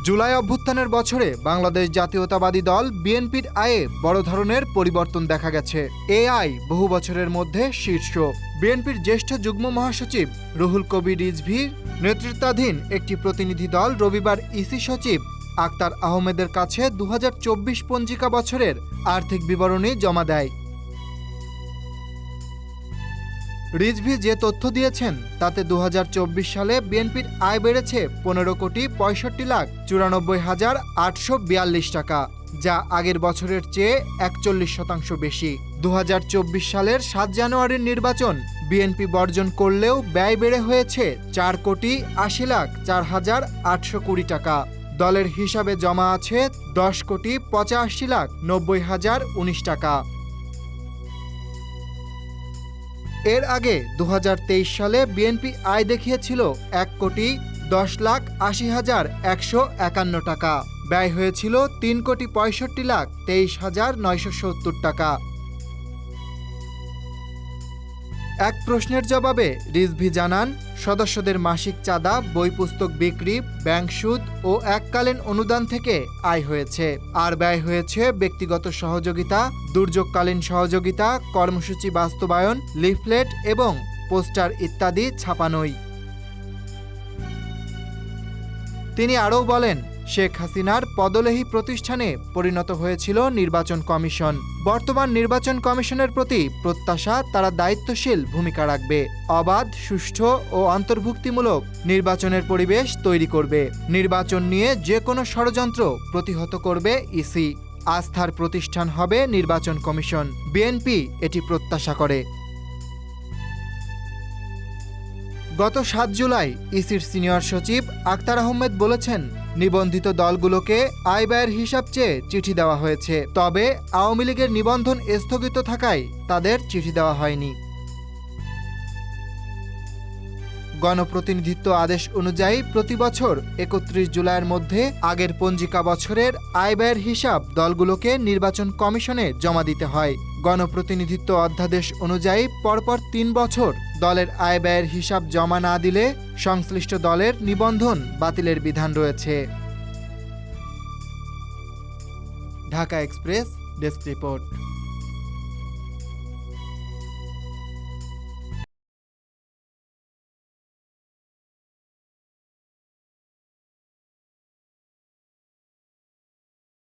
জুলাই অভ্যুত্থানের বছরে বাংলাদেশ জাতীয়তাবাদী দল বিএনপির আয়ে বড় ধরনের পরিবর্তন দেখা গেছে। এই আয় বহু বছরের মধ্যে শীর্ষ। বিএনপির জ্যেষ্ঠ যুগ্ম মহাসচিব রুহুল কবির রিজভীর নেতৃত্বাধীন একটি প্রতিনিধি দল রবিবার ইসি সচিব আক্তার আহমেদের কাছে ২০২৪ পঞ্জিকা বছরের আর্থিক বিবরণী জমা দেয়। রিজভী যে তথ্য দিয়েছেন তাতে ২০২৪ সালে বিএনপির আয় বেড়েছে ১৫,৬৫,৯৪,৮৪২ টাকা, যা আগের বছরের চেয়ে ৪১% বেশি। ২০২৪ সালের ৭ জানুয়ারির নির্বাচন বিএনপি বর্জন করলেও ব্যয় বেড়ে হয়েছে ৪,৮০,০৪,৮২০ টাকা। দলের হিসাবে জমা আছে ১০,৮৫,৯০,০১৯ টাকা। এর আগে ২০২৩ সালে বিএনপি আয় দেখিয়েছিল ১,১০,৮০,১৫১ টাকা। ব্যয় হয়েছিল ৩,৬৫,২৩,৯৭০ টাকা। এক প্রশ্নের জবাবে রিজভী জানান, সদস্যদের মাসিক চাঁদা, বই পুস্তক বিক্রি, ব্যাংক সুদ ও এককালীন অনুদান থেকে আয় হয়েছে। আর ব্যয় হয়েছে ব্যক্তিগত সহযোগিতা, দুর্যোগকালীন সহযোগিতা, কর্মসূচি বাস্তবায়ন, লিফলেট এবং পোস্টার ইত্যাদি ছাপানোই। তিনি আরও বলেন, শেখ হাসিনার পদলেহী প্রতিষ্ঠানে পরিণত হয়েছিল নির্বাচন কমিশন। বর্তমান নির্বাচন কমিশনের প্রতি প্রত্যাশা তারা দায়িত্বশীল ভূমিকা রাখবে, অবাধ, সুষ্ঠু ও অন্তর্ভুক্তিমূলক নির্বাচনের পরিবেশ তৈরি করবে। নির্বাচন নিয়ে যে কোনো ষড়যন্ত্র প্রতিহত করবে ইসি। আস্থার প্রতিষ্ঠান হবে নির্বাচন কমিশন। বিএনপি এটি প্রত্যাশা করে। গত ৭ জুলাই ইসির সিনিয়র সচিব আক্তার আহমেদ বলেছেন, নিবন্ধিত দলগুলোকে আয় ব্যয়ের হিসাব চেয়ে চিঠি দেওয়া হয়েছে, তবে আওয়ামী লীগের নিবন্ধন স্থগিত থাকায় তাদের চিঠি দেওয়া হয়নি। গণপ্রতিনিধিত্ব আদেশ অনুযায়ী প্রতি বছর ৩১ জুলাইয়ের মধ্যে আগের পঞ্জিকা বছরের আয় ব্যয়ের হিসাব দলগুলোকে নির্বাচন কমিশনে জমা দিতে হয়। গণপ্রতিনিধিত্ব অধ্যাদেশ অনুযায়ী পরপর ৩ বছর দলের আয় ব্যয়ের হিসাব জমা না দিলে সংশ্লিষ্ট দলের নিবন্ধন বাতিলের বিধান রয়েছে। Dhaka express desk report.